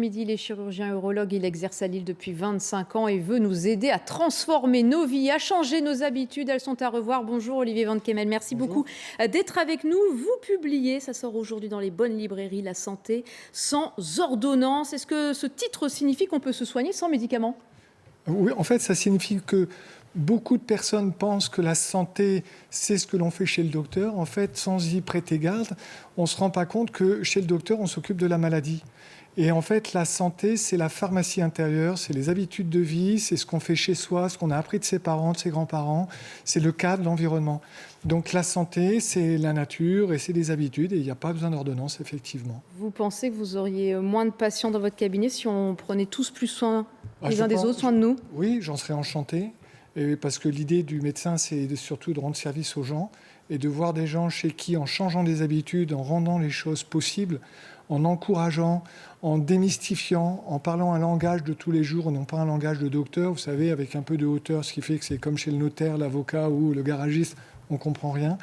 Midi, il est chirurgien urologue, il exerce à Lille depuis 25 ans et veut nous aider à transformer nos vies, à changer nos habitudes. Elles sont à revoir. Bonjour Olivier Van Kemel, merci beaucoup d'être avec nous. Vous publiez, ça sort aujourd'hui dans les bonnes librairies, La santé sans ordonnance. Est-ce que ce titre signifie qu'on peut se soigner sans médicaments ? Oui, en fait, ça signifie que beaucoup de personnes pensent que la santé, c'est ce que l'on fait chez le docteur. En fait, sans y prêter garde, on ne se rend pas compte que chez le docteur, on s'occupe de la maladie. Et en fait, la santé, c'est la pharmacie intérieure, c'est les habitudes de vie, c'est ce qu'on fait chez soi, ce qu'on a appris de ses parents, de ses grands-parents, c'est le cadre, l'environnement. Donc la santé, c'est la nature et c'est des habitudes et il n'y a pas besoin d'ordonnance, effectivement. Vous pensez que vous auriez moins de patients dans votre cabinet si on prenait tous plus soin les uns des autres, soin de nous ? Oui, j'en serais enchanté. Parce que l'idée du médecin, c'est surtout de rendre service aux gens et de voir des gens chez qui, en changeant des habitudes, en rendant les choses possibles, en encourageant, en démystifiant, en parlant un langage de tous les jours, et non pas un langage de docteur, vous savez, avec un peu de hauteur, ce qui fait que c'est comme chez le notaire, l'avocat ou le garagiste, on ne comprend rien.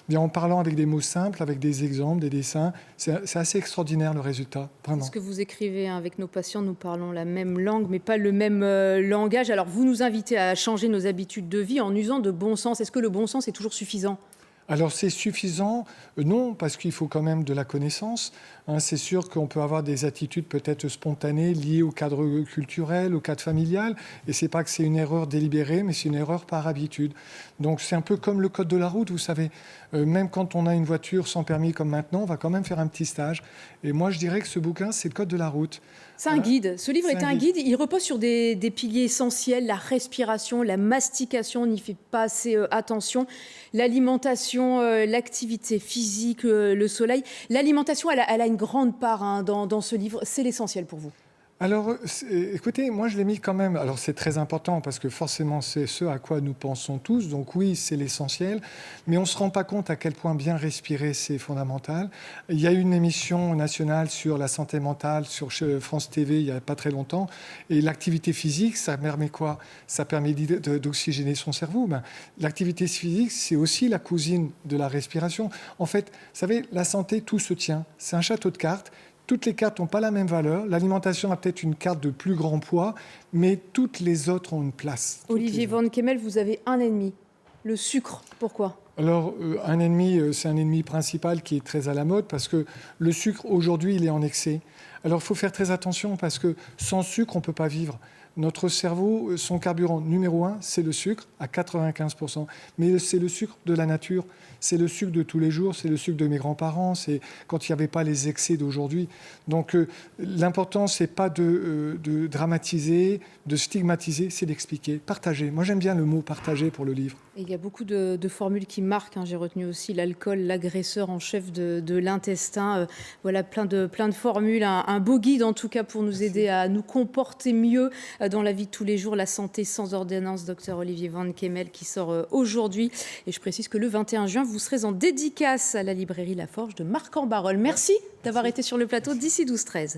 Mais en parlant avec des mots simples, avec des exemples, des dessins, c'est assez extraordinaire le résultat, vraiment. Ce que vous écrivez avec nos patients, nous parlons la même langue, mais pas le même langage. Alors vous nous invitez à changer nos habitudes de vie en usant de bon sens. Est-ce que le bon sens est toujours suffisant ? Alors c'est suffisant? Non, parce qu'il faut quand même de la connaissance. C'est sûr qu'on peut avoir des attitudes peut-être spontanées liées au cadre culturel, au cadre familial. Et c'est pas que c'est une erreur délibérée, mais c'est une erreur par habitude. Donc c'est un peu comme le code de la route, vous savez. Même quand on a une voiture sans permis comme maintenant, on va quand même faire un petit stage. Et moi je dirais que ce bouquin, c'est le code de la route. C'est un guide. Ce livre est un guide. Il repose sur des piliers essentiels, la respiration, la mastication, on n'y fait pas assez attention, l'alimentation, l'activité physique, le soleil. L'alimentation, elle a une grande part dans ce livre. C'est l'essentiel pour vous. Alors, écoutez, moi je l'ai mis quand même. Alors c'est très important parce que forcément c'est ce à quoi nous pensons tous. Donc oui, c'est l'essentiel. Mais on ne se rend pas compte à quel point bien respirer, c'est fondamental. Il y a eu une émission nationale sur la santé mentale sur France TV il n'y a pas très longtemps. Et l'activité physique, ça permet quoi? Ça permet d'oxygéner son cerveau. L'activité physique, c'est aussi la cousine de la respiration. En fait, vous savez, la santé, tout se tient. C'est un château de cartes. Toutes les cartes n'ont pas la même valeur. L'alimentation a peut-être une carte de plus grand poids, mais toutes les autres ont une place. Olivier Van Kemel, vous avez un ennemi, le sucre. Pourquoi ? Alors, un ennemi, c'est un ennemi principal qui est très à la mode parce que le sucre, aujourd'hui, il est en excès. Alors, il faut faire très attention parce que sans sucre, on ne peut pas vivre. Notre cerveau, son carburant numéro 1, c'est le sucre à 95%. Mais c'est le sucre de la nature, c'est le sucre de tous les jours, c'est le sucre de mes grands-parents, c'est quand il n'y avait pas les excès d'aujourd'hui. Donc l'important, c'est pas de dramatiser, de stigmatiser, c'est d'expliquer, partager. Moi, j'aime bien le mot partager pour le livre. Et il y a beaucoup de formules qui marquent. J'ai retenu aussi l'alcool, l'agresseur en chef de l'intestin. Voilà, plein de formules. Un beau guide, en tout cas, pour nous aider à nous comporter mieux dans la vie de tous les jours. La santé sans ordonnance, docteur Olivier Van Kemel, qui sort aujourd'hui. Et je précise que le 21 juin, vous serez en dédicace à la librairie La Forge de Marc-en-Barœul. Merci d'avoir été sur le plateau d'ici 12-13.